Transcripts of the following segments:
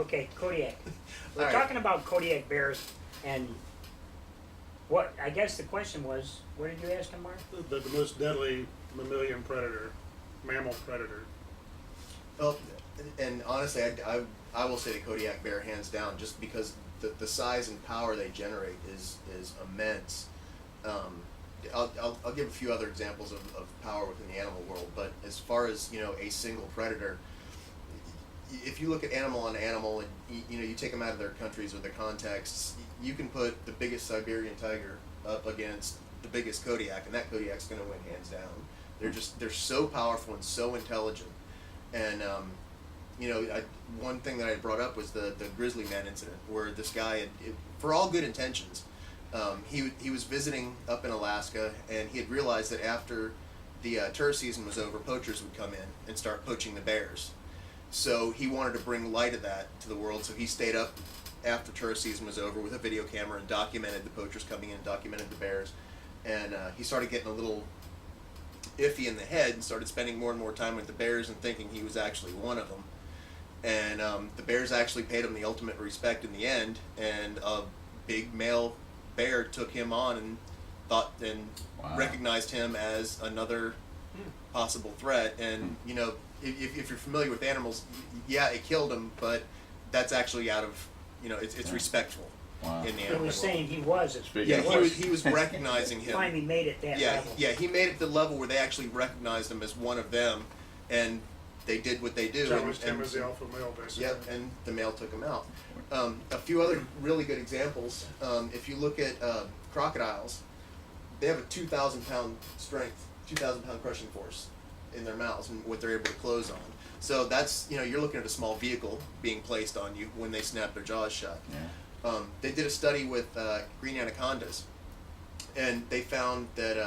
Okay, Kodiak. We're All right. talking about Kodiak bears, and what, I guess the question was, what did you ask him, Mark? The most deadly mammalian predator, mammal predator. Well, and honestly, I will say the Kodiak bear hands down, just because the size and power they generate is immense. I'll give a few other examples of power within the animal world, but as far as a single predator, if you look at animal on animal and you take them out of their countries or their contexts, you can put the biggest Siberian tiger up against the biggest Kodiak, and that Kodiak's going to win hands down. They're so powerful and so intelligent. And one thing that I brought up was the grizzly man incident, where this guy, for all good intentions, he was visiting up in Alaska, and he had realized that after the tourist season was over, poachers would come in and start poaching the bears. So he wanted to bring light of that to the world, so he stayed up after tourist season was over with a video camera and documented the poachers coming in, documented the bears, and he started getting a little iffy in the head and started spending more and more time with the bears and thinking he was actually one of them. And the bears actually paid him the ultimate respect in the end, and a big male bear took him on and Wow. recognized him as another possible threat. And if you're familiar with animals, yeah, it killed him, but that's actually out of it's respectful. Wow. In the He animal was world. saying he was. Speaking Yeah, of he was recognizing him. Finally made it that level. Yeah, he made it to the level where they actually recognized him as one of them, and they did what they do. Challenged him as the alpha male, basically. Yep, and the male took him out. A few other really good examples. If you look at crocodiles, they have a 2,000-pound strength, 2,000-pound crushing force in their mouths and what they're able to close on. So that's, you're looking at a small vehicle being placed on you when they snap their jaws shut. Yeah. They did a study with green anacondas, and they found that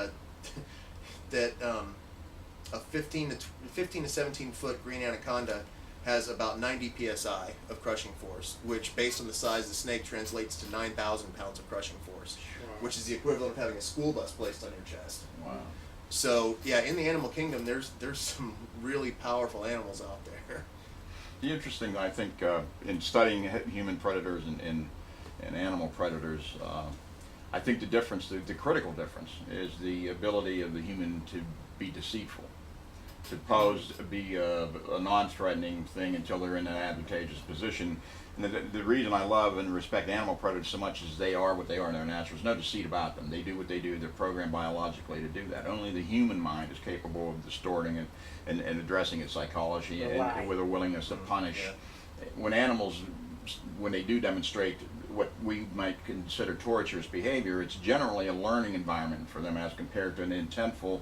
a 15 to 17 foot green anaconda has about 90 psi of crushing force, which, based on the size of the snake, translates to 9,000 pounds of crushing force, Wow. which is the equivalent of having a school bus placed on your chest. Wow. So yeah, in the animal kingdom, there's some really powerful animals out there. The interesting, I think, in studying human predators and animal predators, I think the difference, the critical difference, is the ability of the human to be deceitful, to be a non-threatening thing until they're in an advantageous position. And the reason I love and respect animal predators so much is they are what they are in their natural. There's no deceit about them. They do what they do. They're programmed biologically to do that. Only the human mind is capable of distorting it and addressing its psychology and with a willingness to punish. Yeah. When they do demonstrate what we might consider torturous behavior, it's generally a learning environment for them as compared to an intentful,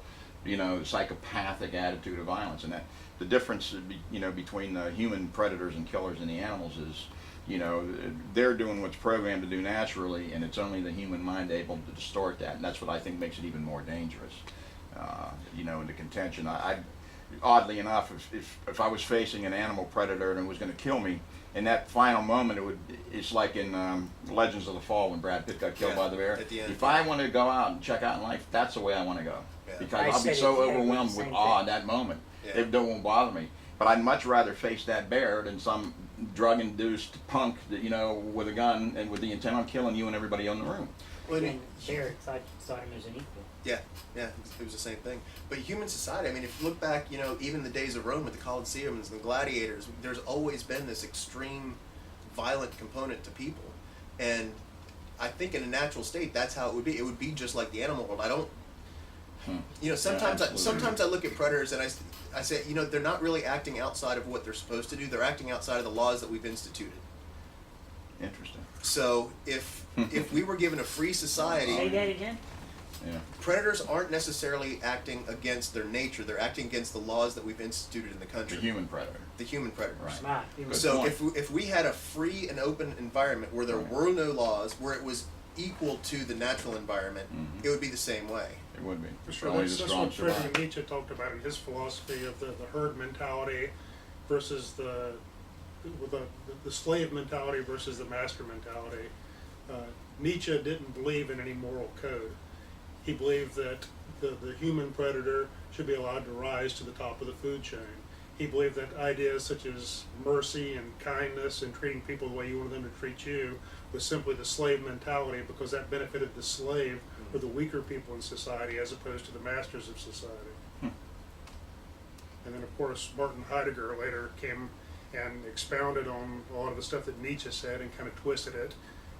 psychopathic attitude of violence. And that the difference, between the human predators and killers and the animals is, they're doing what's programmed to do naturally, and it's only the human mind able to distort that, and that's what I think makes it even more dangerous. In the contention, oddly enough, if I was facing an animal predator and it was going to kill me, in that final moment, it's like in Legends of the Fall when Brad Pitt got killed by the bear. At the end. If I want to go out and check out in life, that's the way I want to go. Yeah. Because I I'll be said so it, yeah, overwhelmed the with same awe thing. in that moment. Yeah. It won't bother me. But I'd much rather face that bear than some drug-induced punk that, with a gun and with the intent on killing you and everybody in the room. Well, And Bear thought him as an equal. Yeah, it was the same thing. But human society, if you look back, even the days of Rome with the Colosseums and the gladiators, there's always been this extreme violent component to people. And I think in a natural state, that's how it would be. It would be just like the animal world. I don't, sometimes I look at predators and I say, they're not really acting outside of what they're supposed to do. They're acting outside of the laws that we've instituted. Interesting. So if we were given a free society, Say that again? Yeah. predators aren't necessarily acting against their nature. They're acting against the laws that we've instituted in the country. The human predator. The human predators. Right. Smart. He was Good So point. if we had a free and open environment where there Right. were no laws, where it was equal to the natural environment, Mhm. it would be the same way. It would be. For sure. Only That's, the that's strong what Friedrich survive. Nietzsche talked about in his philosophy of the herd mentality versus the slave mentality versus the master mentality. Nietzsche didn't believe in any moral code. He believed that the human predator should be allowed to rise to the top of the food chain. He believed that ideas such as mercy and kindness and treating people the way you wanted them to treat you was simply the slave mentality, because that benefited the slave or the weaker people in society as opposed to the masters of society. And then, of course, Martin Heidegger later came and expounded on a lot of the stuff that Nietzsche said and kind of twisted it.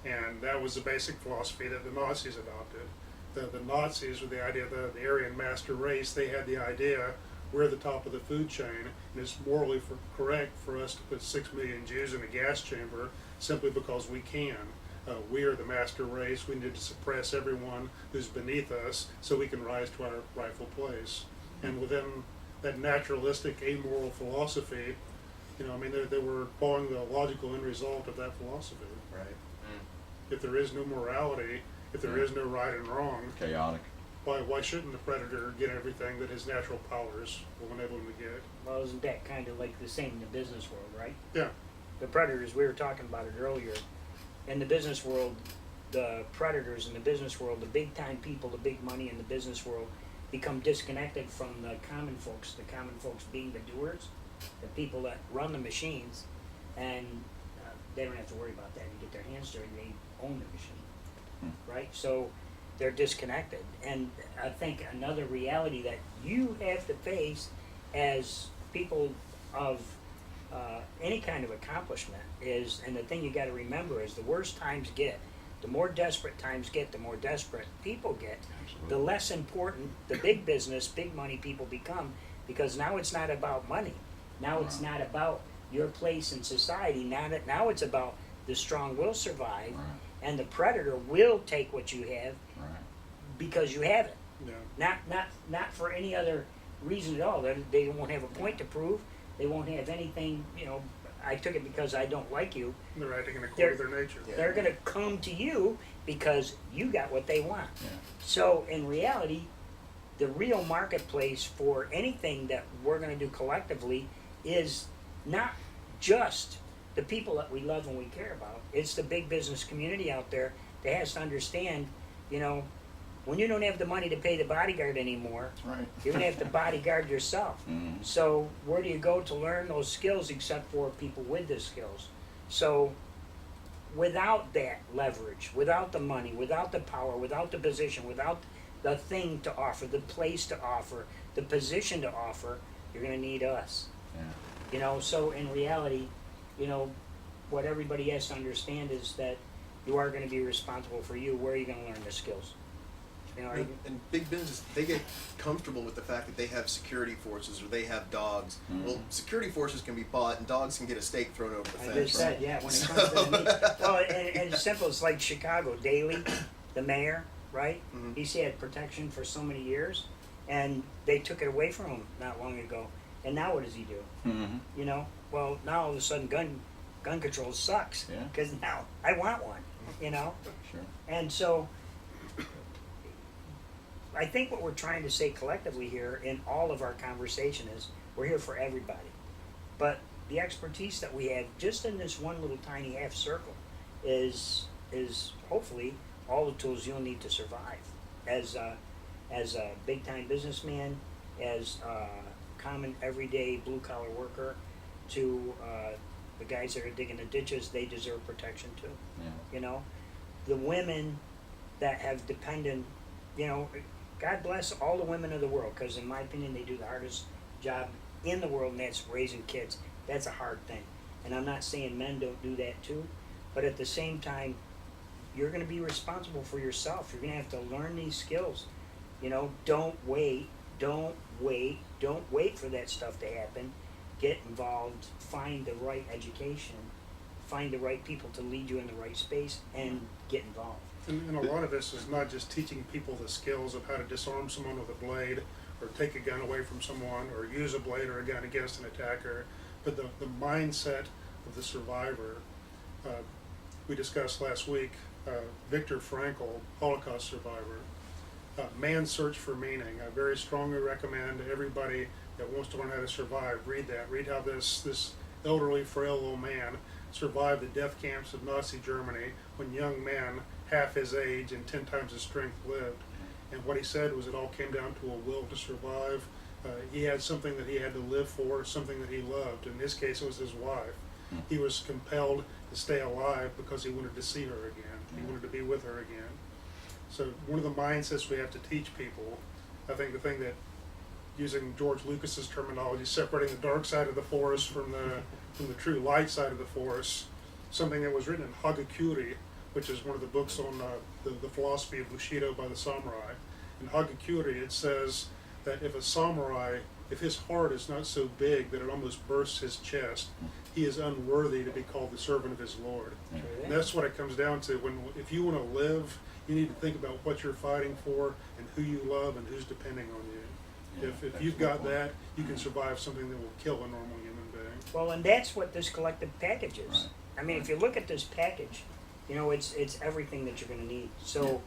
And that was the basic philosophy that the Nazis adopted. The Nazis, with the idea of the Aryan master race, they had the idea we're the top of the food chain, and it's morally correct for us to put 6 million Jews in a gas chamber simply because we can. We are the master race. We need to suppress everyone who's beneath us so we can rise to our rightful place. And within that naturalistic, amoral philosophy, I mean, they were following the logical end result of that philosophy. Right. If there is no morality, if there is no right and wrong, Chaotic. why shouldn't the predator get everything that his natural powers will enable him to get? Well, isn't that kind of like the same in the business world, right? Yeah. The predators, we were talking about it earlier. In the business world, the predators in the business world, the big time people, the big money in the business world, become disconnected from the common folks being the doers, the people that run the machines, and they don't have to worry about that. They get their hands dirty, they own the machine, right? So they're disconnected. And I think another reality that you have to face as people of any kind of accomplishment is, and the thing you got to remember is, the worse times get, the more desperate times get, the more desperate people get, the less important the big business, big money people become, because now it's not about money. Now it's not about your place in society. Now it's about the strong will survive, and the predator will take what you have because you have it. Yeah. Not for any other reason at all. They won't have a point to prove. They won't have anything, I took it because I don't like you. They're acting in accordance with their nature. Yeah. They're going to come to you because you got what they want. Yeah. So in reality, the real marketplace for anything that we're going to do collectively is not just the people that we love and we care about. It's the big business community out there that has to understand, when you don't have the money to pay the bodyguard anymore, Right. you're going to have to bodyguard yourself. Mhm. So where do you go to learn those skills except for people with the skills? So without that leverage, without the money, without the power, without the position, without the thing to offer, the place to offer, the position to offer, you're going to need us. Yeah. So in reality, what everybody has to understand is that you are going to be responsible for you. Where are you going to learn the skills? And big business, they get comfortable with the fact that they have security forces or they have dogs. Mhm. Well, security forces can be bought and dogs can get a steak thrown over the I fence. just said, yeah, when it comes to the meat. Well, and it's simple. It's like Chicago. Daley, the mayor, right? Mhm. He had protection for so many years, and they took it away from him not long ago. And now what does he do? Mm-hmm. Well, now all of a sudden gun control sucks. Yeah. Because now I want one, Sure. And so I think what we're trying to say collectively here in all of our conversation is we're here for everybody. But the expertise that we have just in this one little tiny half circle is hopefully all the tools you'll need to survive as a big time businessman, as a common everyday blue collar worker, to the guys that are digging the ditches. They deserve protection too. Yeah. The women that have dependent, God bless all the women of the world, because in my opinion they do the hardest job in the world, and that's raising kids. That's a hard thing. And I'm not saying men don't do that too, but at the same time, you're going to be responsible for yourself. You're going to have to learn these skills. Don't wait for that stuff to happen. Get involved, find the right education, find the right people to lead you in the right space, and get involved. And a lot of this is not just teaching people the skills of how to disarm someone with a blade, or take a gun away from someone, or use a blade or a gun against an attacker, but the mindset of the survivor. We discussed last week Viktor Frankl, Holocaust survivor. Man's Search for Meaning. I very strongly recommend everybody that wants to learn how to survive, read that. Read how this elderly, frail old man survived the death camps of Nazi Germany when young men, half his age and 10 times his strength, lived. And what he said was it all came down to a will to survive, He had something that he had to live for, something that he loved. In this case, it was his wife. Hmm. He was compelled to stay alive because he wanted to see her again. He Yeah. wanted to be with her again. So one of the mindsets we have to teach people, I think the thing that, using George Lucas's terminology, separating the dark side of the forest from the true light side of the forest, something that was written in Hagakure, which is one of the books on the philosophy of Bushido by the samurai. In Hagakure, it says that if a samurai, if his heart is not so big that it almost bursts his chest, he is unworthy to be called the servant of his Lord. Yeah. And that's what it comes down to. If you want to live, you need to think about what you're fighting for and who you love and who's depending on you. Yeah, If you've got that, you can survive something that will kill a normal human being. Well, and that's what this collective package is. Right. I mean, if you look at this package, you know, it's everything that you're going to need. So,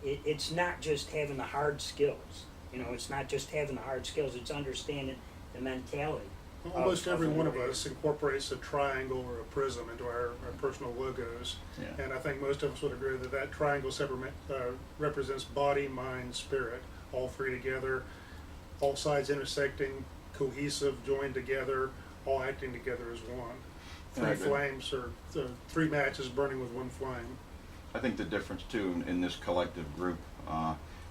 it's not just having the hard skills. You know, it's not just having the hard skills. It's understanding the mentality. Almost of every a one of warrior. us incorporates a triangle or a prism into our personal logos. Yeah. And I think most of us would agree that that triangle represents body, mind, spirit, all three together, all sides intersecting, cohesive, joined together, all acting together as one. And I Three agree. flames, or three matches burning with one flame. I think the difference too in this collective group,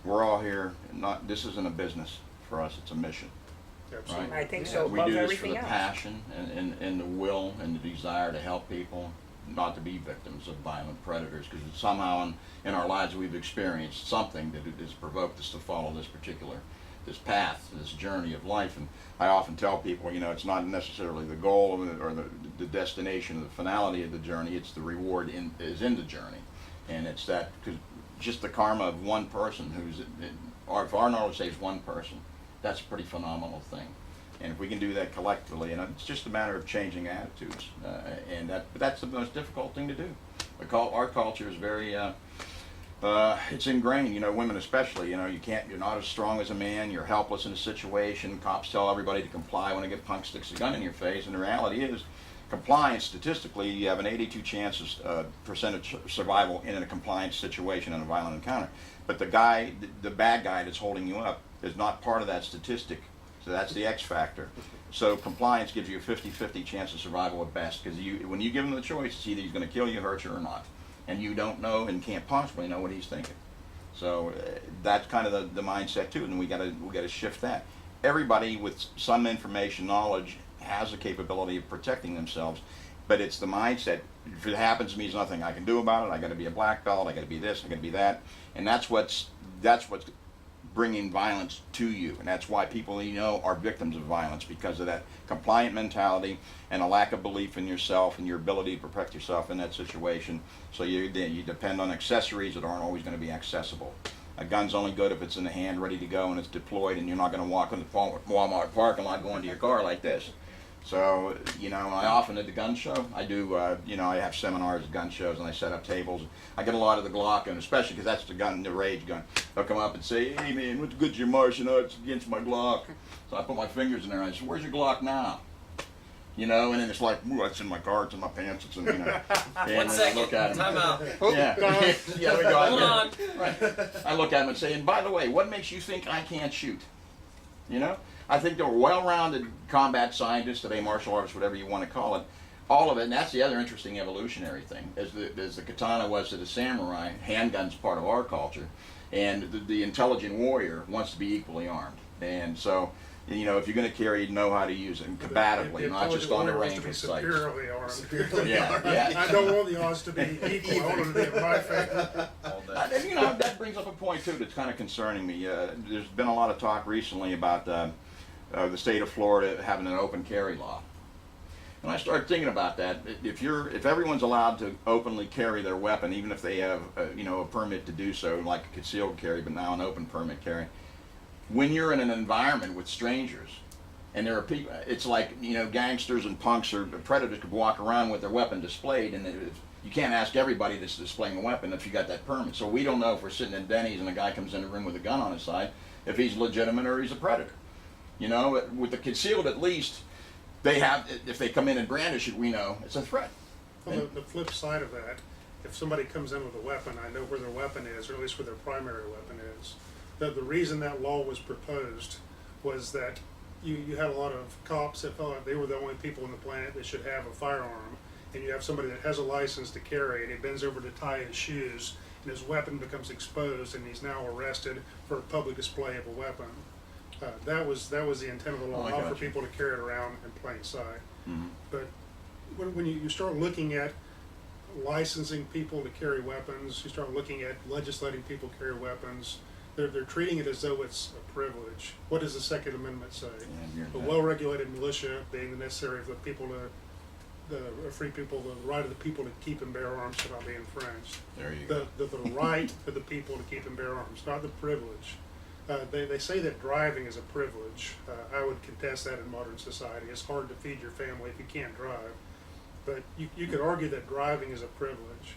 we're all here. This isn't a business for us; it's a mission. Absolutely. I think so. We Above do this for everything the else. passion and the will and the desire to help people, not to be victims of violent predators. Because somehow in our lives we've experienced something that has provoked us to follow this path, this journey of life. And I often tell people, you know, it's not necessarily the goal or the destination or the finality of the journey. It's the reward is in the journey, and it's that because just the karma of one person if our knowledge saves one person, that's a pretty phenomenal thing. And if we can do that collectively, and it's just a matter of changing attitudes, but that's the most difficult thing to do. Our culture is very, it's ingrained, you know, women especially, you know, you're not as strong as a man, you're helpless in a situation, cops tell everybody to comply when a punk sticks a gun in your face, and the reality is, compliance, statistically, you have an 82% percentage survival in a compliance situation in a violent encounter. But the bad guy that's holding you up is not part of that statistic. So that's the X factor. So compliance gives you a 50-50 chance of survival at best, because when you give him the choice, it's either he's going to kill you, hurt you, or not. And you don't know and can't possibly know what he's thinking. So that's kind of the mindset too, and we got to shift that. Everybody with some information, knowledge, has the capability of protecting themselves, but it's the mindset. If it happens to me, there's nothing I can do about it. I got to be a black belt. I got to be this. I got to be that, and that's what's bringing violence to you, and that's why people you know are victims of violence, because of that compliant mentality and a lack of belief in yourself and your ability to protect yourself in that situation. So you depend on accessories that aren't always going to be accessible. A gun's only good if it's in the hand, ready to go, and it's deployed, and you're not going to walk in the Walmart parking lot going to your car like this. So, you know, I often at the gun show, I do, you know, I have seminars at gun shows, and I set up tables. I get a lot of the Glock, and especially because that's the rage gun. They'll come up and say, hey man, what's good's your martial arts against my Glock? So I put my fingers in there, and I say, where's your Glock now? You know, and then it's like, ooh, it's in my car, it's in my pants, it's in, you know. And One then second, I look at 'em. time out. Yeah, yeah, we go out Hold there. on. Right. I look at him and say, and by the way, what makes you think I can't shoot? You know? I think they're well-rounded combat scientists today, martial artists, whatever you want to call it. All of it, and that's the other interesting evolutionary thing. As the katana was to the samurai, handgun's part of our culture, and the intelligent warrior wants to be equally armed. And so, you know, if you're going to carry, know how to use it combatively, not just on the range with sights. Superiorly armed. Yeah. I don't want the odds to be equal. I want them to be in my favor. You know, that brings up a point too that's kind of concerning me. There's been a lot of talk recently about the state of Florida having an open carry law, and I started thinking about that. If everyone's allowed to openly carry their weapon, even if they have you know, a permit to do so, like a concealed carry, but now an open permit carry, when you're in an environment with strangers, and there are people, it's like, you know, gangsters and punks or predators could walk around with their weapon displayed, and you can't ask everybody that's displaying a weapon if you got that permit. So we don't know if we're sitting in Denny's and a guy comes in the room with a gun on his side, if he's legitimate or he's a predator. You know, with the concealed, at least they have. If they come in and brandish it, we know it's a threat. Well, the flip side of that, if somebody comes in with a weapon, I know where their weapon is, or at least where their primary weapon is. The reason that law was proposed was that you had a lot of cops that felt like they were the only people on the planet that should have a firearm, and you have somebody that has a license to carry, and he bends over to tie his shoes, and his weapon becomes exposed, and he's now arrested for a public display of a weapon. That was the intent of the law, Oh, I not for gotcha. people to carry it around in plain sight. Mhm. But when you start looking at licensing people to carry weapons, you start looking at legislating people to carry weapons, they're treating it as though it's a privilege. What does the Second Amendment say? And you're A exactly- well-regulated militia being necessary for the people the free people, the right of the people to keep and bear arms should not be infringed. There you go. The right of the people to keep and bear arms, not the privilege. They say that driving is a privilege. I would contest that in modern society. It's hard to feed your family if you can't drive. But you could argue that driving is a privilege.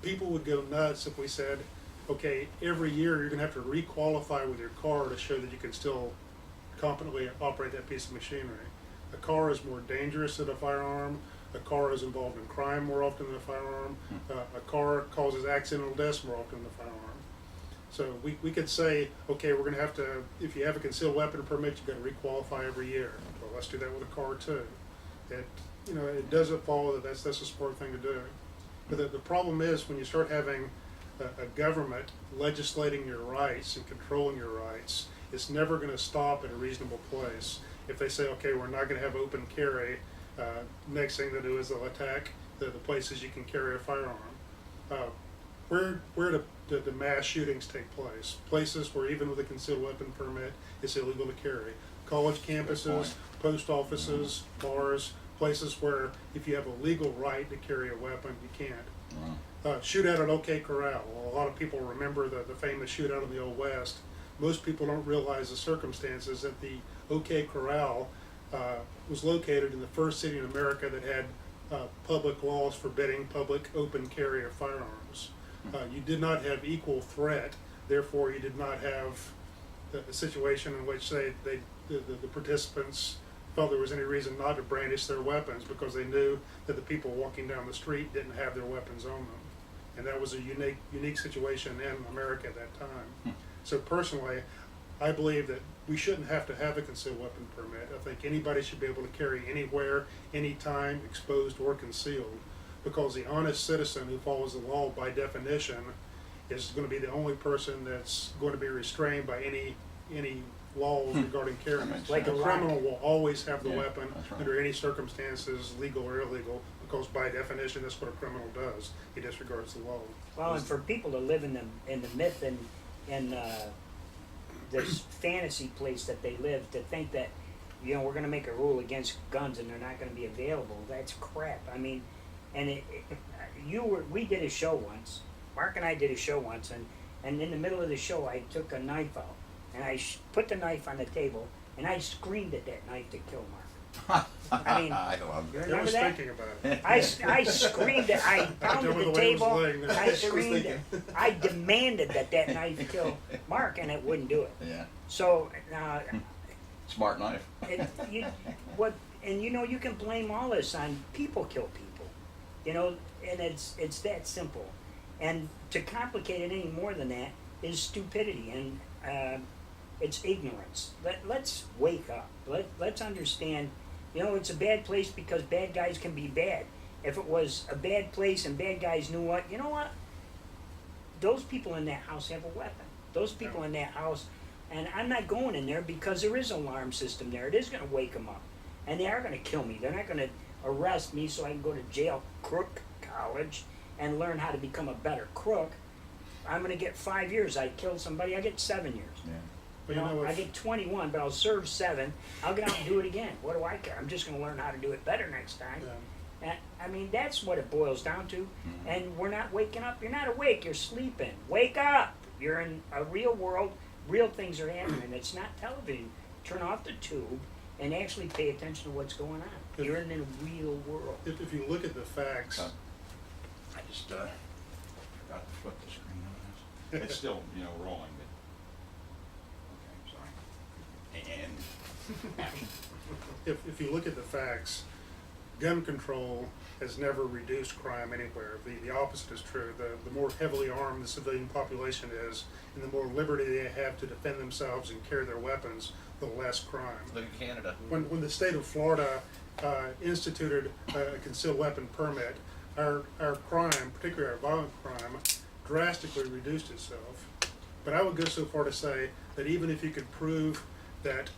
People would go nuts if we said, okay, every year you're going to have to re-qualify with your car to show that you can still competently operate that piece of machinery. A car is more dangerous than a firearm. A car is involved in crime more often than a firearm. A car causes accidental deaths more often than a firearm. So we could say, okay, we're going to have to, if you have a concealed weapon permit, you've got to re-qualify every year. Well, let's do that with a car too. It doesn't follow that that's a smart thing to do. But the problem is when you start having a government legislating your rights and controlling your rights, it's never going to stop at a reasonable place. If they say, okay, we're not going to have open carry, next thing they'll do is they'll attack the places you can carry a firearm. Where do the mass shootings take place? Places where even with a concealed weapon permit, it's illegal to carry. College campuses, post offices, bars, places where if you have a legal right to carry a weapon, you can't. Wow. Shootout at OK Corral. Well, a lot of people remember the famous shootout in the Old West. Most people don't realize the circumstances that the OK Corral was located in the first city in America that had public laws forbidding public open carry of firearms. You did not have equal threat, therefore you did not have a situation in which the participants felt there was any reason not to brandish their weapons because they knew that the people walking down the street didn't have their weapons on them. And that was a unique situation in America at that time. So personally, I believe that we shouldn't have to have a concealed weapon permit. I think anybody should be able to carry anywhere, anytime, exposed or concealed, because the honest citizen who follows the law by definition is going to be the only person that's going to be restrained by any laws regarding carrying. That makes Like The a lock. criminal will always have the Yeah, weapon that's right. under any circumstances, legal or illegal, because by definition that's what a criminal does. He disregards the law. Well, and for people to live in the myth and in this fantasy place that they live, to think that we're going to make a rule against guns and they're not going to be available, that's crap. I mean, and we did a show once. Mark and I did a show once, and in the middle of the show, I took a knife out and I put the knife on the table and I screamed at that knife to kill Mark. I mean, I love you that. I remember was that? thinking about it. I screamed it. I pounded Whichever the way it was table. laying there. I It was screamed thinking. it. I demanded that knife kill Mark, and it wouldn't do it. Yeah. So Smart knife. you can blame all this on people kill people, and it's that simple. And to complicate it any more than that is stupidity and it's ignorance. Let's wake up. Let's understand. It's a bad place because bad guys can be bad. If it was a bad place and bad guys knew what, those people in that house have a weapon. Those people in that house, and I'm not going in there because there is an alarm system there. It is going to wake them up, and they are going to kill me. They're not going to arrest me so I can go to jail, crook college, and learn how to become a better crook. I'm going to get 5 years. I killed somebody. I get 7 years. Yeah. But I get 21, but I'll serve 7. I'll get out and do it again. What do I care? I'm just going to learn how to do it better next time. Yeah. And, I mean, that's what it boils down to. Mhm. And we're not waking up. You're not awake. You're sleeping. Wake up. You're in a real world. Real things are happening. It's not television. Turn off the tube and actually pay attention to what's going on. You're in a real world. If you look at the facts, I just forgot to flip the screen on this. It's still, rolling, but okay, sorry. And action. if you look at the facts, gun control has never reduced crime anywhere. The opposite is true. The more heavily armed the civilian population is, and the more liberty they have to defend themselves and carry their weapons, the less crime. Look at Canada. When the state of Florida instituted a concealed weapon permit, our crime, particularly our violent crime, drastically reduced itself. But I would go so far to say that even if you could prove that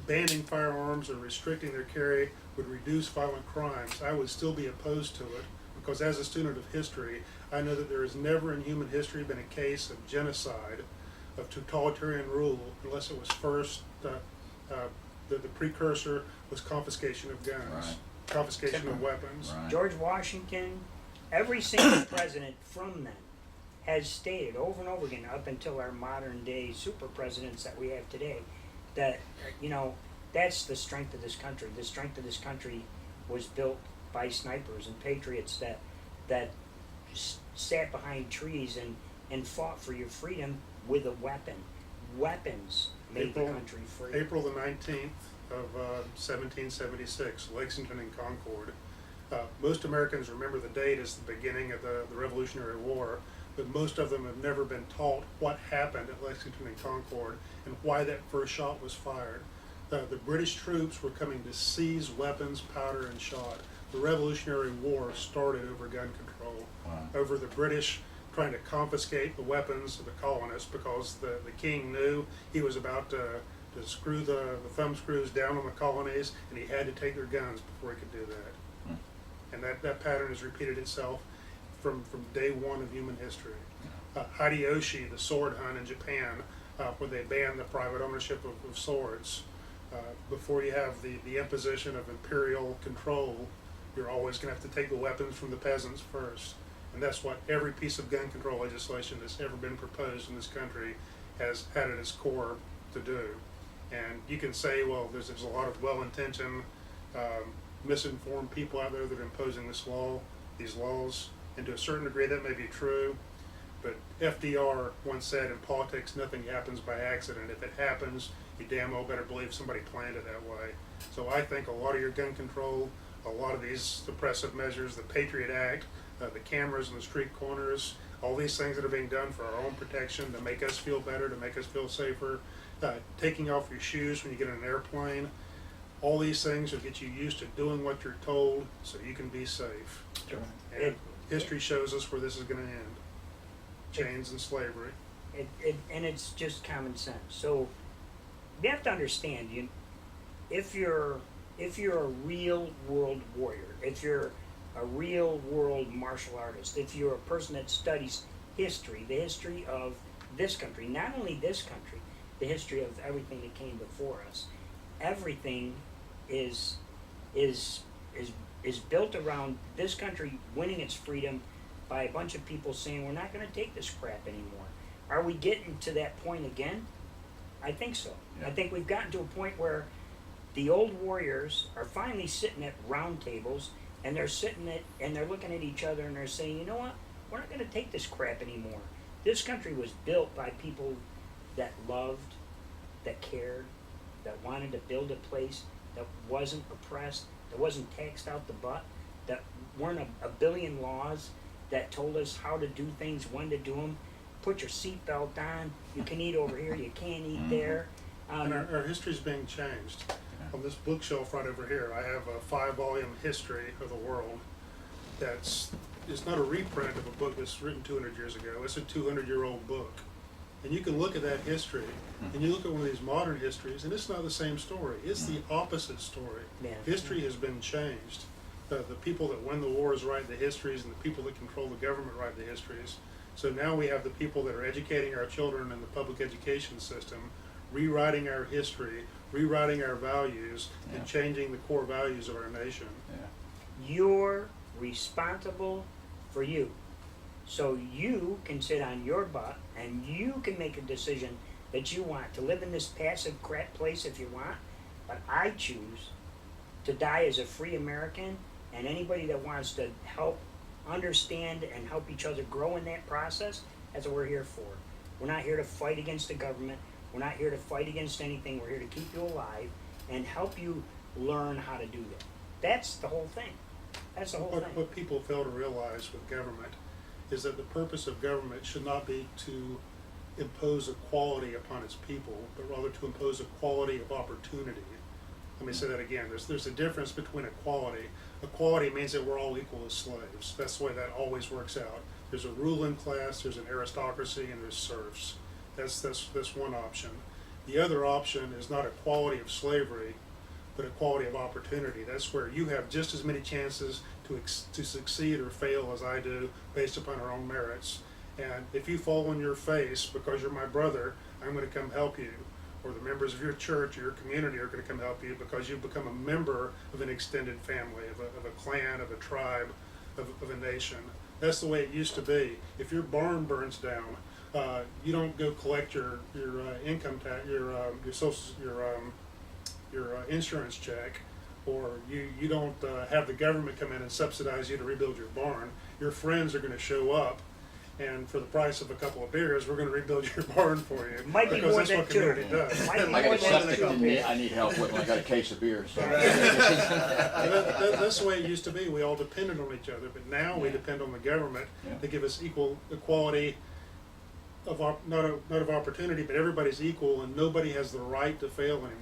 banning firearms or restricting their carry would reduce violent crimes, I would still be opposed to it, because as a student of history, I know that there has never in human history been a case of genocide, of totalitarian rule, unless it was first, the precursor was confiscation of guns, Right. confiscation of weapons. Right. George Washington, every single president from then has stated over and over again, up until our modern day super presidents that we have today, that, you know, that's the strength of this country. The strength of this country was built by snipers and patriots that sat behind trees and fought for your freedom with a weapon. Weapons made the country free. April the 19th of 1776, Lexington and Concord. Most Americans remember the date as the beginning of the Revolutionary War, but most of them have never been taught what happened at Lexington and Concord and why that first shot was fired. The British troops were coming to seize weapons, powder, and shot. The Revolutionary War started over gun control, Wow. over the British trying to confiscate the weapons of the colonists, because the king knew he was about to screw the thumb screws down on the colonies, and he had to take their guns before he could do that. And that pattern has repeated itself from day one of human history. Hideyoshi, the sword hunt in Japan, where they banned the private ownership of swords. Before you have the imposition of imperial control, you're always going to have to take the weapons from the peasants first. And that's what every piece of gun control legislation that's ever been proposed in this country has had at its core to do. And you can say, well, there's a lot of well-intentioned, misinformed people out there that are imposing these laws, and to a certain degree that may be true. But FDR once said, in politics, nothing happens by accident. If it happens, you damn well better believe somebody planned it that way. So I think a lot of your gun control, a lot of these suppressive measures, the Patriot Act, the cameras in the street corners, all these things that are being done for our own protection, to make us feel better, to make us feel safer, taking off your shoes when you get in an airplane, all these things will get you used to doing what you're told so you can be safe. And history shows us where this is going to end. Chains and slavery. And it's just common sense. So you have to understand, if you're a real world warrior, if you're a real world martial artist, if you're a person that studies history, the history of this country, not only this country, the history of everything that came before us, everything is built around this country winning its freedom by a bunch of people saying, we're not going to take this crap anymore. Are we getting to that point again? I think so. Yeah. I think we've gotten to a point where the old warriors are finally sitting at round tables, and they're looking at each other and they're saying, you know what? We're not going to take this crap anymore. This country was built by people that loved, that cared, that wanted to build a place that wasn't oppressed, that wasn't taxed out the butt, that weren't a billion laws that told us how to do things, when to do them. Put your seatbelt on. You can eat over here. You can't eat there. And our history's being changed. On this bookshelf right over here, I have a 5-volume history of the world. It's not a reprint of a book that's written 200 years ago. It's a 200-year-old book. And you can look at that history, and you look at one of these modern histories, and it's not the same story. It's the opposite story. Yeah. History has been changed. The people that win the wars write the histories, and the people that control the government write the histories. So now we have the people that are educating our children in the public education system, rewriting our history, rewriting our values, and changing the core values of our nation. Yeah. You're responsible for you. So you can sit on your butt and you can make a decision that you want to live in this passive crap place if you want, but I choose to die as a free American, and anybody that wants to help understand and help each other grow in that process, that's what we're here for. We're not here to fight against the government. We're not here to fight against anything. We're here to keep you alive and help you learn how to do that. That's the whole thing. That's the whole thing. What people fail to realize with government is that the purpose of government should not be to impose equality upon its people, but rather to impose equality of opportunity. Let me say that again. There's a difference between equality. Equality means that we're all equal as slaves. That's the way that always works out. There's a ruling class, there's an aristocracy, and there's serfs. That's one option. The other option is not equality of slavery, but equality of opportunity. That's where you have just as many chances to succeed or fail as I do, based upon our own merits. And if you fall on your face because you're my brother, I'm going to come help you. Or the members of your church or your community are going to come help you because you've become a member of an extended family, of a clan, of a tribe, of a nation. That's the way it used to be. If your barn burns down, you don't go collect your income tax, your social, your insurance check, or you don't have the government come in and subsidize you to rebuild your barn. Your friends are going to show up, and for the price of a couple of beers, we're going to rebuild your barn for you. Might be because more that's than what two. community does. Might be I I more got a more than than a septic couple. two. I need help with, and I got a case of beer, so. That's the way it used to be. We all depended on each other, but now we Yeah. depend on the government Yeah. to give us equality of not of opportunity, but everybody's equal, and nobody has the right to fail anymore.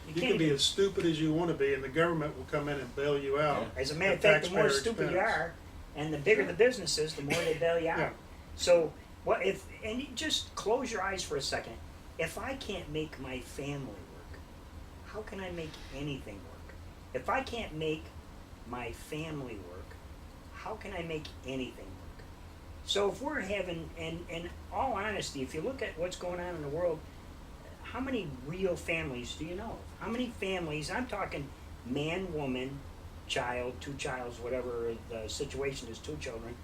You You can't can be even- as stupid as you want to be, and the government will come in and bail you out. As a matter of at fact, the more taxpayer stupid you expense. are, and the bigger the business is, the more they bail you out. Yeah. So, what if? And you just close your eyes for a second. If I can't make my family work, how can I make anything work? If I can't make my family work, how can I make anything work? So, if we're having, and in all honesty, if you look at what's going on in the world, how many real families do you know? How many families? I'm talking man, woman, child, two childs, whatever the situation is, two children.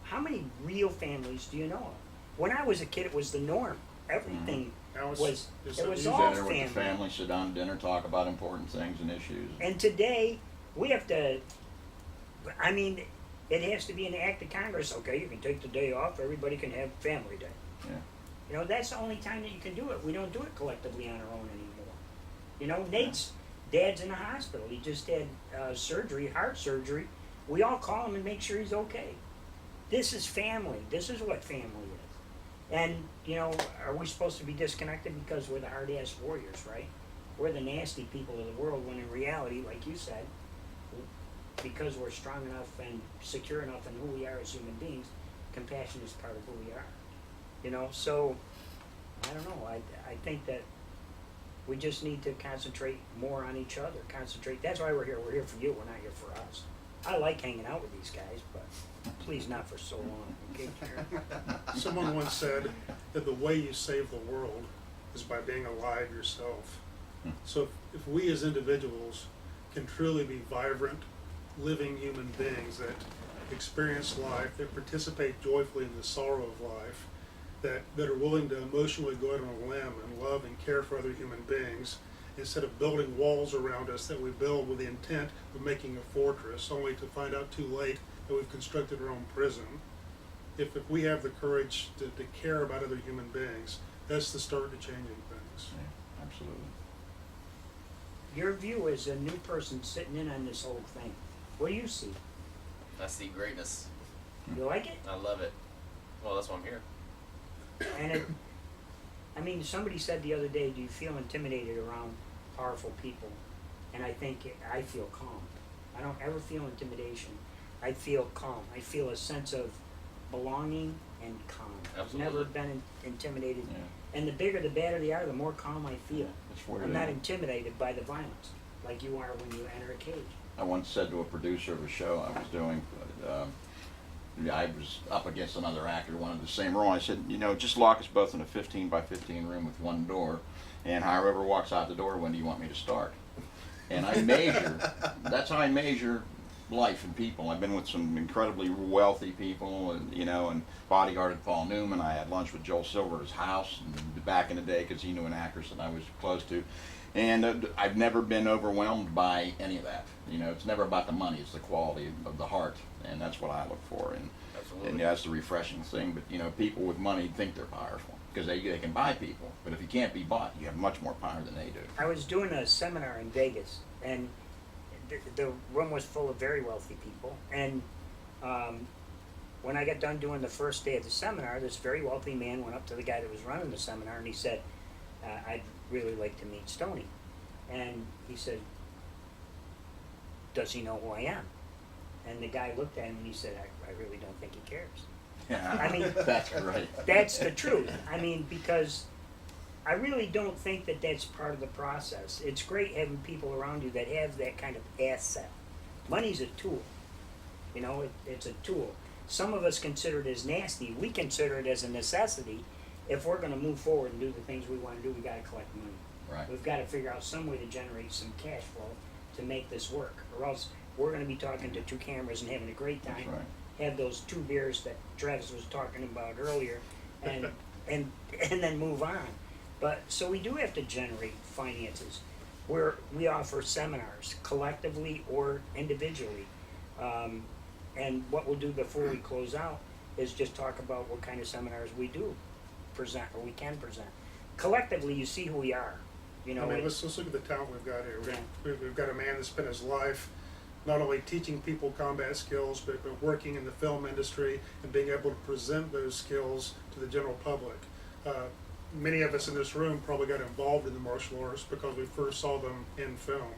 How many real families do you know of? When I was a kid, it was the norm. Everything Now it's- was it's it was unusual. all Dinner with the family. family, sit down to dinner, talk about important things and issues. And today we have to. I mean, it has to be an act of Congress. Okay, you can take the day off. Everybody can have family day. Yeah. You know, that's the only time that you can do it. We don't do it collectively on our own anymore. You know, Nate's dad's in the hospital. He just had surgery, heart surgery. We all call him and make sure he's okay. This is family. This is what family is. And, you know, are we supposed to be disconnected because we're the hard-ass warriors, right? We're the nasty people of the world, when in reality, like you said, because we're strong enough and secure enough in who we are as human beings, compassion is part of who we are. You know, so, I don't know, I think that we just need to concentrate more on each other, that's why we're here for you, we're not here for us. I like hanging out with these guys, but please not for so long, okay? Someone once said that the way you save the world is by being alive yourself. So if we as individuals can truly be vibrant, living human beings that experience life, that participate joyfully in the sorrow of life, that are willing to emotionally go out on a limb and love and care for other human beings, instead of building walls around us that we build with the intent of making a fortress, only to find out too late that we've constructed our own prison. If we have the courage to care about other human beings, that's the start to changing things. Yeah, absolutely. Your view as a new person sitting in on this whole thing, what do you see? I see greatness. You like it? I love it. Well, that's why I'm here. And it, I mean, somebody said the other day, do you feel intimidated around powerful people? And I feel calm. I don't ever feel intimidation. I feel calm. I feel a sense of belonging and calm. Absolutely. I've never been intimidated. Yeah. And the bigger, the badder they are, the more calm I feel. It's where I'm they- not intimidated by the violence, like you are when you enter a cage. I once said to a producer of a show I was doing, I was up against another actor, wanted the same role. I said, you know, just lock us both in a 15 by 15 room with one door, and whoever walks out the door, when do you want me to start? And I measure, that's how I measure life and people. I've been with some incredibly wealthy people, and, you know, and bodyguarded Paul Newman. I had lunch with Joel Silver at his house back in the day because he knew an actress that I was close to. And I've never been overwhelmed by any of that. You know, it's never about the money, it's the quality of the heart, and that's what I look for. And Absolutely. that's the refreshing thing. But, you know, people with money think they're powerful because they can buy people. But if you can't be bought, you have much more power than they do. I was doing a seminar in Vegas, and the room was full of very wealthy people, and when I got done doing the first day of the seminar, this very wealthy man went up to the guy that was running the seminar, and he said, "I'd really like to meet Stoney," and he said, "Does he know who I am?" And the guy looked at him and he said, I really don't think he cares. I mean, that's right. That's the truth. I mean, because I really don't think that that's part of the process. It's great having people around you that have that kind of asset. Money's a tool. You know, it's a tool. Some of us consider it as nasty. We consider it as a necessity. If we're going to move forward and do the things we want to do, we got to collect money. Right. We've got to figure out some way to generate some cash flow to make this work, or else we're going to be talking to two cameras and having a great time. That's right. Have those 2 beers that Travis was talking about earlier, and and then move on. But so we do have to generate finances. We offer seminars collectively or individually, and what we'll do before we close out is just talk about what kind of seminars we do present or we can present. Collectively, you see who we are. You know, I mean, let's look at the talent we've got here. Yeah. We've got a man that spent his life not only teaching people combat skills, but working in the film industry and being able to present those skills to the general public. Many of us in this room probably got involved in the martial arts because we first saw them in film.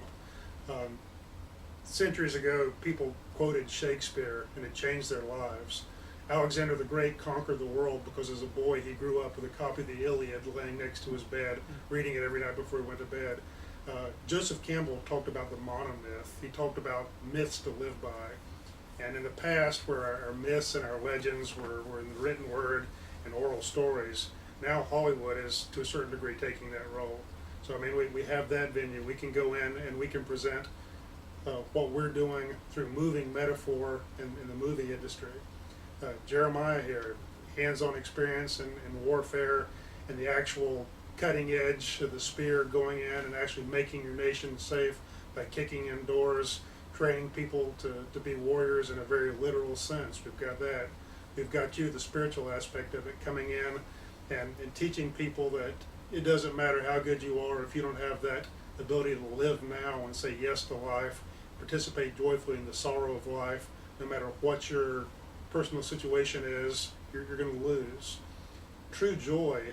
Centuries ago, people quoted Shakespeare and it changed their lives. Alexander the Great conquered the world because as a boy he grew up with a copy of the Iliad laying next to his bed, reading it every night before he went to bed. Joseph Campbell talked about the monomyth. He talked about myths to live by. And in the past, where our myths and our legends were in the written word and oral stories, now Hollywood is to a certain degree taking that role. So I mean, we have that venue. We can go in and we can present what we're doing through moving metaphor in the movie industry. Jeremiah here, hands-on experience in warfare and the actual cutting edge of the spear going in and actually making your nation safe by kicking in doors, training people to be warriors in a very literal sense. We've got that. We've got you, the spiritual aspect of it, coming in and teaching people that it doesn't matter how good you are if you don't have that ability to live now and say yes to life, participate joyfully in the sorrow of life, no matter what your personal situation is, you're going to lose. True joy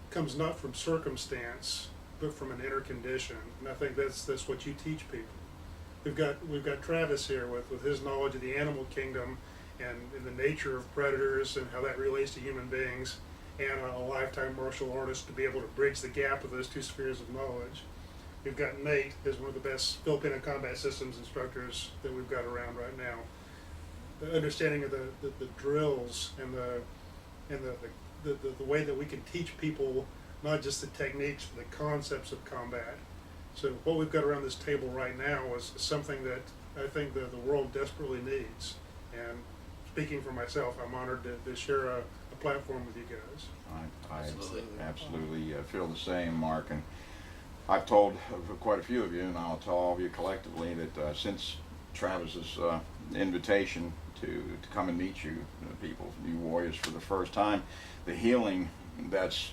comes not from circumstance, but from an inner condition, and I think that's what you teach people. We've got Travis here with his knowledge of the animal kingdom and the nature of predators and how that relates to human beings, and a lifetime martial artist to be able to bridge the gap of those two spheres of knowledge. We've got Nate as one of the best Filipino combat systems instructors that we've got around right now. The understanding of the drills and the way that we can teach people not just the techniques but the concepts of combat. So what we've got around this table right now is something that I think the world desperately needs. And speaking for myself, I'm honored to share a platform with you guys. I Absolutely. absolutely feel the same, Mark. And I've told quite a few of you, and I'll tell all of you collectively, that since Travis's invitation to come and meet you, people, you warriors, for the first time, the healing that's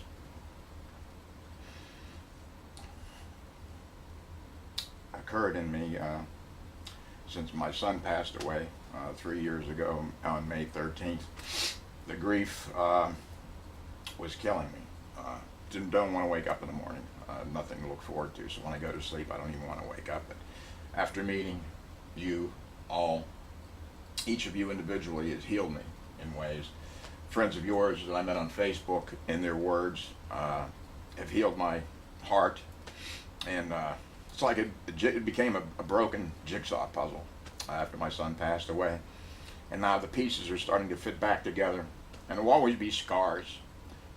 occurred in me since my son passed away 3 years ago on May 13th, the grief was killing me. Don't want to wake up in the morning. Nothing to look forward to. So when I go to sleep, I don't even want to wake up. But after meeting you all, each of you individually has healed me in ways. Friends of yours that I met on Facebook, in their words, have healed my heart. And it's like it became a broken jigsaw puzzle after my son passed away. And now the pieces are starting to fit back together. And there will always be scars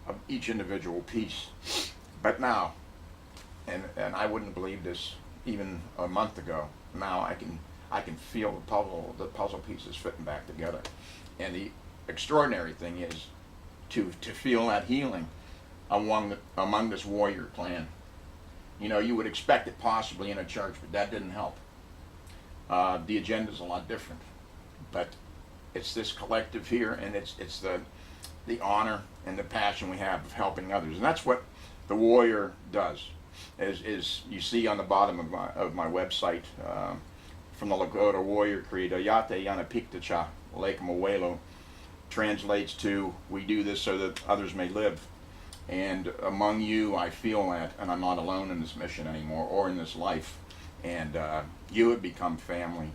of each individual piece. But now, and I wouldn't believe this even a month ago, now I can feel the puzzle pieces fitting back together. And the extraordinary thing is to feel that healing among this warrior clan. You know, you would expect it possibly in a church, but that didn't help. The agenda's a lot different, but it's this collective here, and it's the honor and the passion we have of helping others, and that's what the warrior does. Is you see on the bottom of my website, from the Lakota warrior creed, Ayate Yanapiktacha, Lake Mawelo, translates to, we do this so that others may live. And among you, I feel that, and I'm not alone in this mission anymore, or in this life. And you have become family,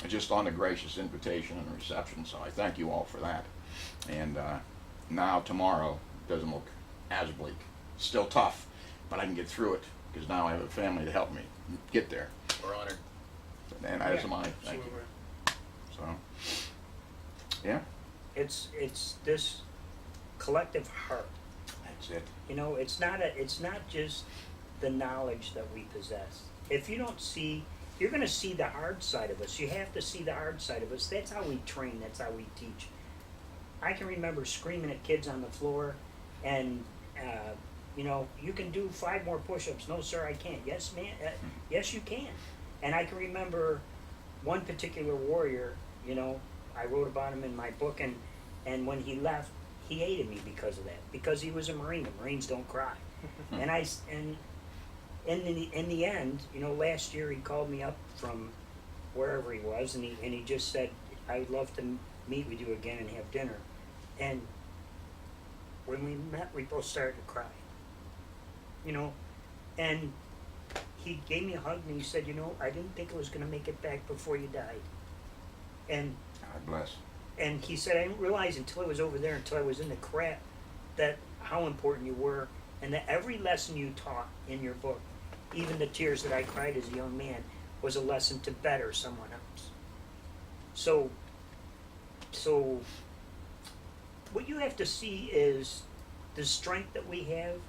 just on the gracious invitation and reception. So I thank you all for that. And now tomorrow doesn't look as bleak. Still tough, but I can get through it because now I have a family to help me get there. We're honored. And as am I. Thank you. Absolutely. So, yeah, It's this collective heart. that's it. You know, it's not just the knowledge that we possess. If you don't see, you're going to see the hard side of us. You have to see the hard side of us. That's how we train. That's how we teach. I can remember screaming at kids on the floor, and you know, you can do 5 more push-ups. No, sir, I can't. Yes, man. Yes, you can. And I can remember one particular warrior. You know, I wrote about him in my book, and when he left, he hated me because of that. Because he was a Marine. The Marines don't cry. And in the end, you know, last year he called me up from wherever he was, and he just said, "I would love to meet with you again and have dinner." And when we met, we both started to cry. You know, and he gave me a hug and he said, "You know, I didn't think I was going to make it back before you died." And God bless. and he said, "I didn't realize until I was over there, until I was in the crap, that how important you were, and that every lesson you taught in your book, even the tears that I cried as a young man, was a lesson to better someone else." So what you have to see is the strength that we have,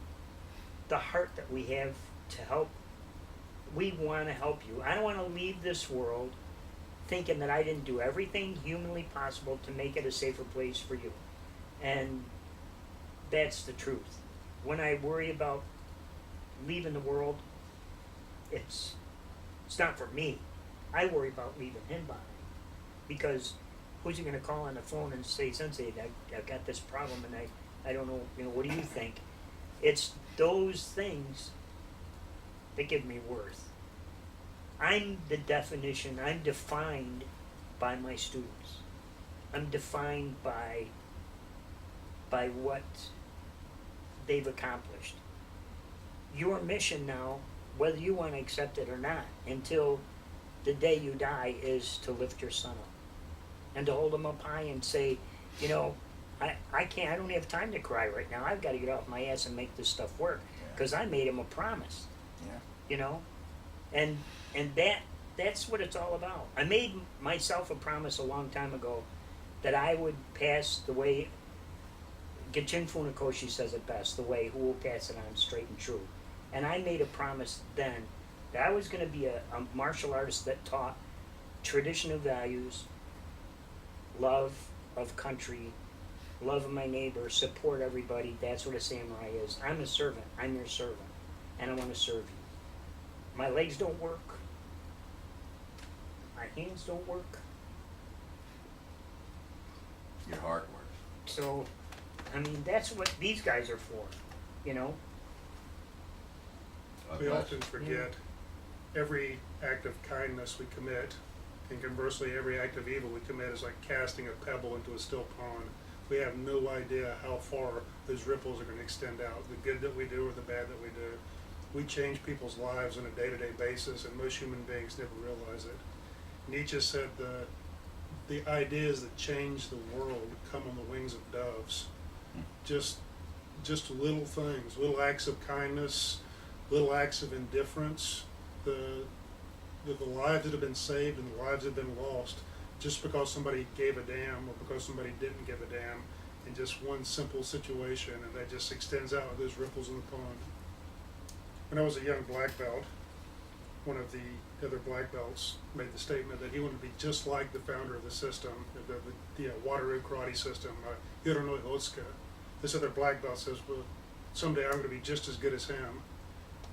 the heart that we have to help. We want to help you. I don't want to leave this world thinking that I didn't do everything humanly possible to make it a safer place for you. And that's the truth. When I worry about leaving the world, it's not for me. I worry about leaving him behind. Because who's he going to call on the phone and say, "Sensei, I've got this problem and I don't know, you know, what do you think?" It's those things that give me worth. I'm defined by my students. I'm defined by what they've accomplished. Your mission now, whether you want to accept it or not, until the day you die, is to lift your son up and to hold him up high and say, "You know, I can't, I don't have time to cry right now. I've got to get off my ass and make this stuff work because I made him a promise." Yeah. You know, and that's what it's all about. I made myself a promise a long time ago that I would pass the way Gichin Funakoshi says it best, the way who will pass it on straight and true. And I made a promise then that I was going to be a martial artist that taught traditional values, love of country, love of my neighbor, support everybody. That's what a samurai is. I'm a servant. I'm your servant. And I want to serve you. My legs don't work. My hands don't work. Your heart works. So, I mean, that's what these guys are for, you know? God We bless. often forget every act of kindness we commit, and conversely, every act of evil we commit is like casting a pebble into a still pond. We have no idea how far those ripples are going to extend out, the good that we do or the bad that we do. We change people's lives on a day-to-day basis, and most human beings never realize it. Nietzsche said the ideas that change the world come on the wings of doves. Just little things, little acts of kindness, little acts of indifference, the lives that have been saved and the lives that have been lost just because somebody gave a damn or because somebody didn't give a damn in just one simple situation, and that just extends out with those ripples in the pond. When I was a young black belt, one of the other black belts made the statement that he wanted to be just like the founder of the system, the Wateroo karate system, Hironoi Otsuka. This other black belt says, "Well, someday I'm going to be just as good as him."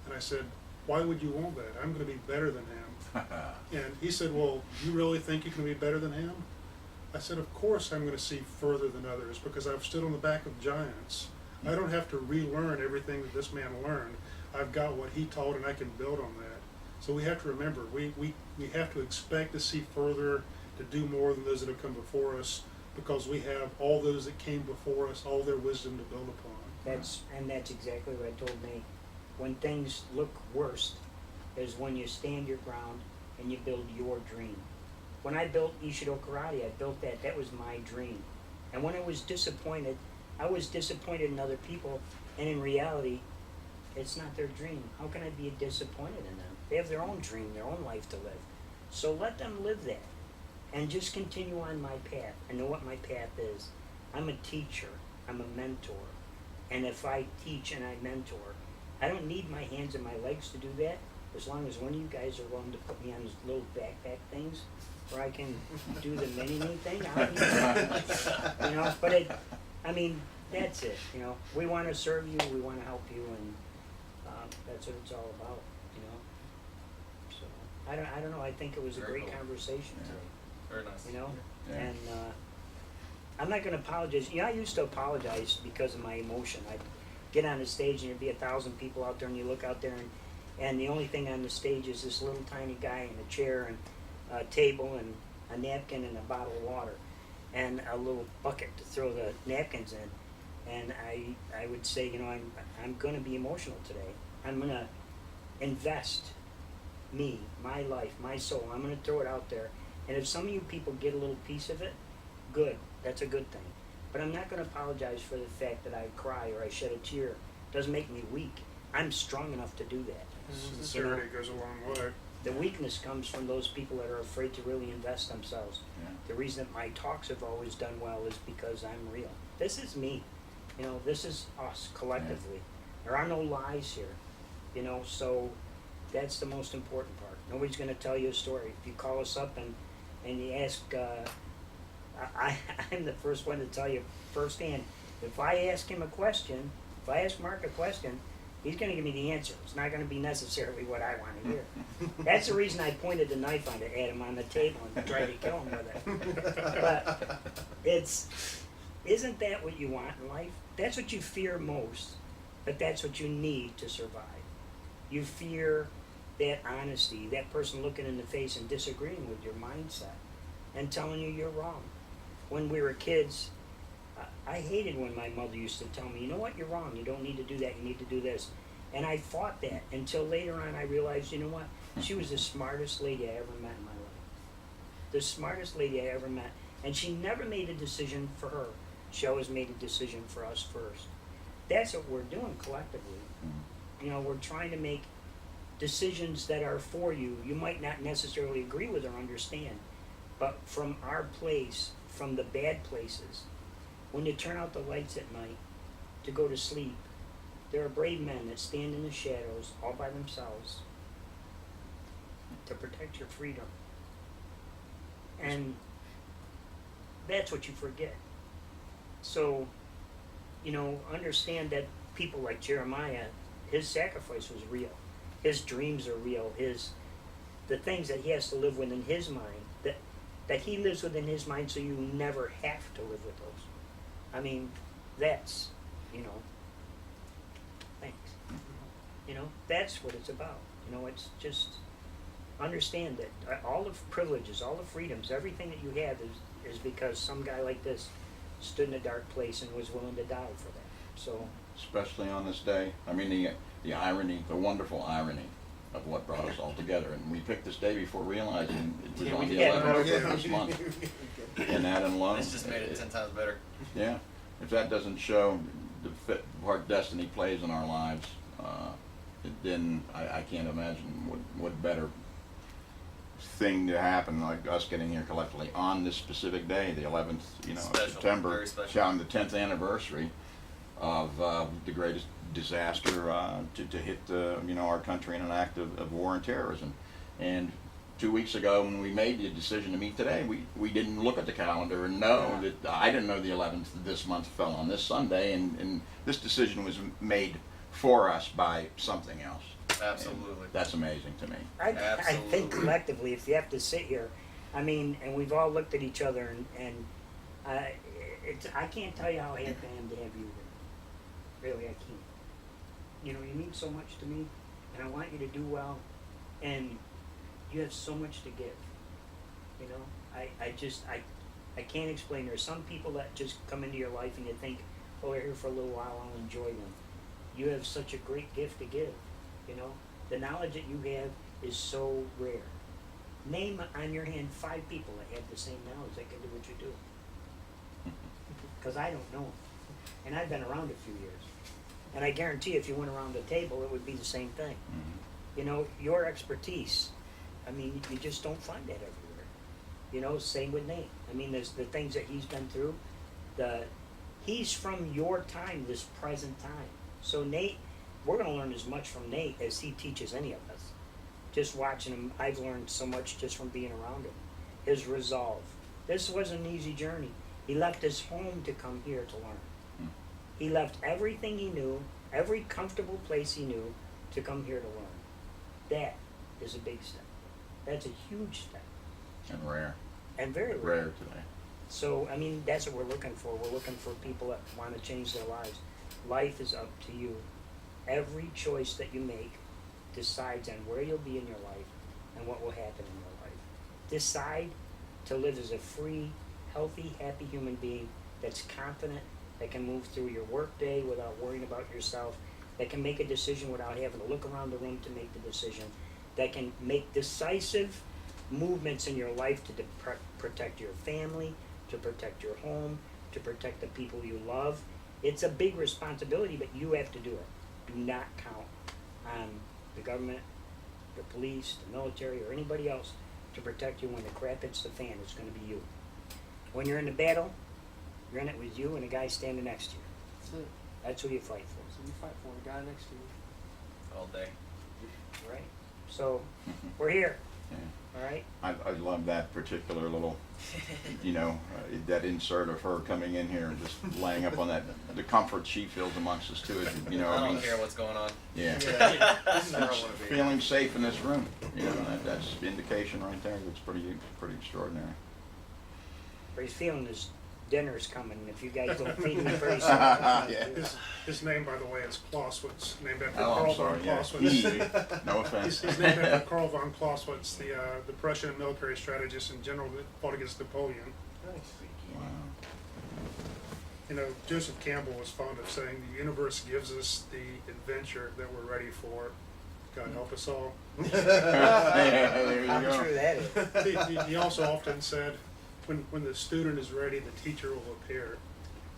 And I said, "Why would you want that? I'm going to be better than him." And he said, "Well, you really think you can be better than him?" I said, "Of course I'm going to see further than others because I've stood on the back of giants. I don't have to relearn everything that this man learned. I've got what he taught and I can build on that. So we have to remember, we have to expect to see further, to do more than those that have come before us, because we have all those that came before us, all their wisdom to build upon. That's exactly what I told Nate. When things look worst is when you stand your ground and you build your dream. When I built Ishido Karate, I built that. That was my dream. And when I was disappointed in other people, and in reality, it's not their dream. How can I be disappointed in them? They have their own dream, their own life to live. So let them live that. And just continue on my path. I know what my path is. I'm a teacher. I'm a mentor. And if I teach and I mentor, I don't need my hands and my legs to do that, as long as one of you guys are willing to put me on these little backpack things where I can do the mini-me thing. I'll need that. You know, but that's it. You know, we want to serve you, we want to help you, and that's what it's all about. You know, so I don't know. I think it was a Very great cool. conversation today. Very nice. You know, Yeah. and I'm not going to apologize. You know, I used to apologize because of my emotion. I'd get on the stage and there'd be 1,000 people out there, and you look out there, and the only thing on the stage is this little tiny guy in a chair and a table and a napkin and a bottle of water and a little bucket to throw the napkins in. And I would say, you know, I'm going to be emotional today. I'm going to invest me, my life, my soul. I'm going to throw it out there. And if some of you people get a little piece of it, good. That's a good thing. But I'm not going to apologize for the fact that I cry or I shed a tear. It doesn't make me weak. I'm strong enough to do that. Sincerity goes a long way. The weakness comes from those people that are afraid to really invest themselves. Yeah. The reason that my talks have always done well is because I'm real. This is me. You know, this is us collectively. There are no lies here. You know, so that's the most important part. Nobody's going to tell you a story. If you call us up and you ask, I'm the first one to tell you firsthand. If I ask him a question, if I ask Mark a question, he's going to give me the answer. It's not going to be necessarily what I want to hear. That's the reason I pointed the knife at him on the table and tried to kill him with it. But isn't that what you want in life? That's what you fear most, but that's what you need to survive. You fear that honesty, that person looking in the face and disagreeing with your mindset and telling you you're wrong. When we were kids, I hated when my mother used to tell me, you know what, you're wrong, you don't need to do that, you need to do this. And I fought that until later on I realized, you know what, she was the smartest lady I ever met in my life. The smartest lady I ever met. And she never made a decision for her. She always made a decision for us first. That's what we're doing collectively. You know, we're trying to make decisions that are for you. You might not necessarily agree with or understand, but from our place, from the bad places, when you turn out the lights at night to go to sleep, there are brave men that stand in the shadows all by themselves to protect your freedom. And that's what you forget. So, you know, understand that people like Jeremiah, his sacrifice was real. His dreams are real. The things that he has to live with in his mind, that he lives within his mind, so you never have to live with those. I mean, that's, you know, thanks. You know, that's what it's about. You know, it's just understand that all the privileges, all the freedoms, everything that you have is because some guy like this stood in a dark place and was willing to die for that. So, Especially on this day. I mean, the irony, the wonderful irony of what brought us all together. And we picked this day before realizing it was on the 11th of this month. And that alone. It's just made it 10 times better. Yeah. If that doesn't show the part destiny plays in our lives, then I can't imagine what better thing to happen, like us getting here collectively on this specific day, the 11th, of Special, September, very special. on the 10th anniversary of the greatest disaster to hit our country in an act of war and terrorism. And 2 weeks ago, when we made the decision to meet today, we didn't look at the calendar and know that I didn't know the 11th of this month fell on this Sunday, and this decision was made for us by something else. Absolutely. And that's amazing to me. I think Absolutely. collectively, if you have to sit here, I mean, and we've all looked at each other, and I can't tell you how happy I am to have you here. Really, I can't. You know, you mean so much to me, and I want you to do well. and you have so much to give. You know, I can't explain. There's some people that just come into your life and you think, oh, they're here for a little while, I'll enjoy them. You have such a great gift to give. You know, the knowledge that you have is so rare. Name on your hand 5 people that have the same knowledge that can do what you do. Because I don't know 'em. And I've been around a few years. And I guarantee if you went around the table, it would be the same thing. Mhm. You know, your expertise, I mean, you just don't find that everywhere. You know, same with Nate. I mean, there's the things that he's been through. He's from your time, this present time. So Nate, we're going to learn as much from Nate as he teaches any of us. Just watching him, I've learned so much just from being around him. His resolve. This wasn't an easy journey. He left his home to come here to learn. Mm. He left everything he knew, every comfortable place he knew, to come here to learn. That is a big step. That's a huge step. And rare. And very Rare rare. today. So, I mean, that's what we're looking for. We're looking for people that want to change their lives. Life is up to you. Every choice that you make decides on where you'll be in your life and what will happen in your life. Decide to live as a free, healthy, happy human being that's confident, that can move through your work day without worrying about yourself, that can make a decision without having to look around the room to make the decision, that can make decisive movements in your life to protect your family, to protect your home, to protect the people you love. It's a big responsibility, but you have to do it. Do not count on the government, the police, the military, or anybody else to protect you when the crap hits the fan. It's going to be you. When you're in the battle, you're in it with you and the guy standing next to you. That's it. That's who you fight for, So you fight for the guy next to you. All day. right? So, we're here, Yeah. all right? I love that particular little, you know, that insert of her coming in here and just laying up on that, the comfort she feels amongst us too. You know, I I don't mean, care what's going on. yeah. This is where I It's wanna be. feeling safe in this room, you know, that's indication right there. That's pretty extraordinary. What he's feeling is dinner's coming, if you guys don't feed me pretty soon. Yeah. His name, by the way, is Clausewitz, named after Oh, Karl I'm sorry. von Yeah. Clausewitz. Easy. No offense. He's named after Karl von Clausewitz, the Prussian military strategist and general that fought against Napoleon. Wow. You know, Joseph Campbell was fond of saying, the universe gives us the adventure that we're ready for. God help us all. Yeah, there you How go. true that is. He also often said, when the student is ready, the teacher will appear.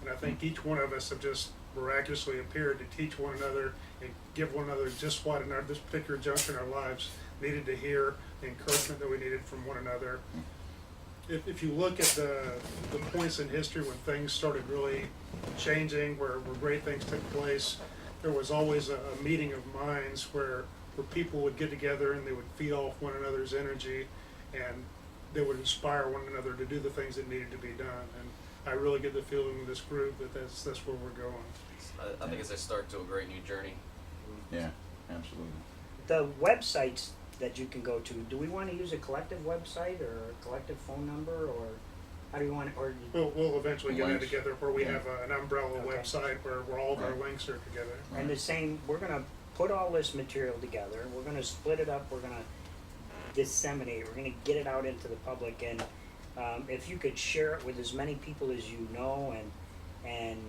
And I think each one of us have just miraculously appeared to teach one another and give one another just what in this particular juncture in our lives needed to hear, the encouragement that we needed from one another. If you look at the points in history when things started really changing, where great things took place, there was always a meeting of minds where people would get together and they would feed off one another's energy, and they would inspire one another to do the things that needed to be done. And I really get the feeling with this group that that's where we're going. I think it's a start to a great new journey. Yeah, absolutely. The websites that you can go to, do we want to use a collective website or a collective phone number, or how do you want it, or We'll eventually get that Links. together where we Yeah. have an umbrella Okay. website where all of our Right. links are together. and the same, we're gonna put all this material together, we're gonna split it up, we're gonna disseminate, we're gonna get it out into the public, and if you could share it with as many people as you know, and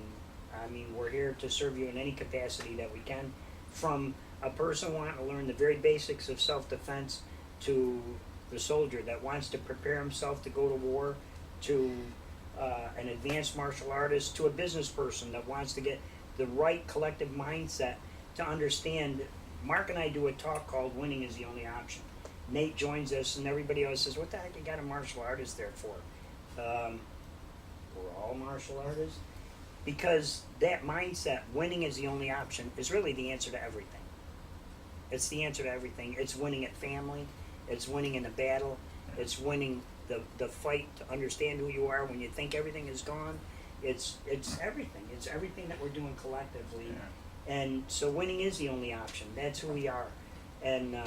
I mean, we're here to serve you in any capacity that we can, from a person wanting to learn the very basics of self-defense to the soldier that wants to prepare himself to go to war, to an advanced martial artist, to a business person that wants to get the right collective mindset to understand. Mark and I do a talk called Winning is the Only Option. Nate joins us and everybody else says, what the heck you got a martial artist there for? We're all martial artists. Because that mindset, winning is the only option, is really the answer to everything. It's the answer to everything. It's winning at family. It's winning in a battle. It's winning the fight to understand who you are when you think everything is gone. It's everything. It's everything that we're doing collectively. Yeah. And so winning is the only option. That's who we are. And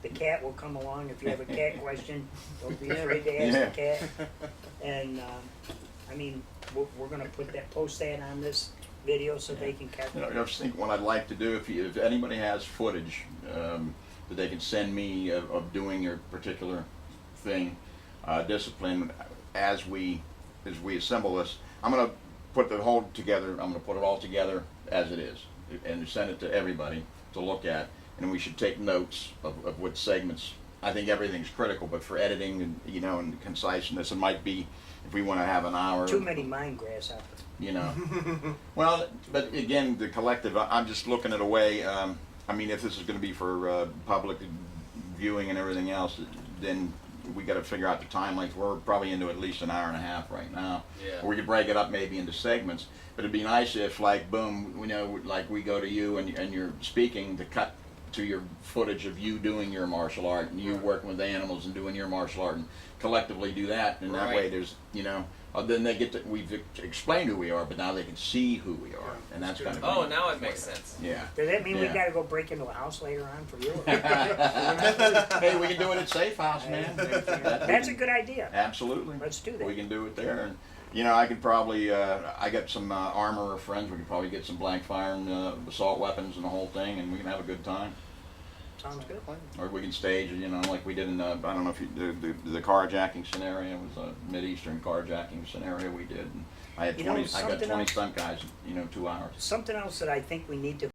the cat will come along. If you have a cat question, don't be afraid to ask the cat. And I mean, we're going to post that on this video so they can catch You know, it. I was thinking what I'd like to do, if anybody has footage, that they can send me of doing your particular thing, discipline, as we assemble this. I'm going to put the whole together. I'm going to put it all together as it is and send it to everybody to look at. And we should take notes of what segments. I think everything's critical, but for editing and and conciseness, it might be if we want to have an hour. Too many mind grasshoppers. Well, but again, the collective. I'm just looking at a way. I mean, if this is going to be for public viewing and everything else, then we got to figure out the time length. We're probably into at least an hour and a half right now. Yeah. Or we could break it up maybe into segments. But it'd be nice if, like, boom, like we go to you and you're speaking to cut to your footage of you doing your martial art and you working with animals and doing your martial art and collectively do that. And that way Right. there's, then they get to, we've explained who we are, but now they can see who we are. And that's kind of Oh, now it makes sense. Yeah. Does that mean we Yeah. gotta go break into a house later on for you? Hey, we can do it at Safe House, man. That's a good idea. Absolutely. Let's do that. We can do it there. And, I could probably, I got some armor friends. We could probably get some blank fire and assault weapons and the whole thing, and we can have a good time. Sounds good. Or we can stage, like we did in, I don't know if the carjacking scenario was a Mideastern carjacking scenario we did. And I had You know, 20, I got something 20 else- stunt guys, 2 hours. Something else that I think we need to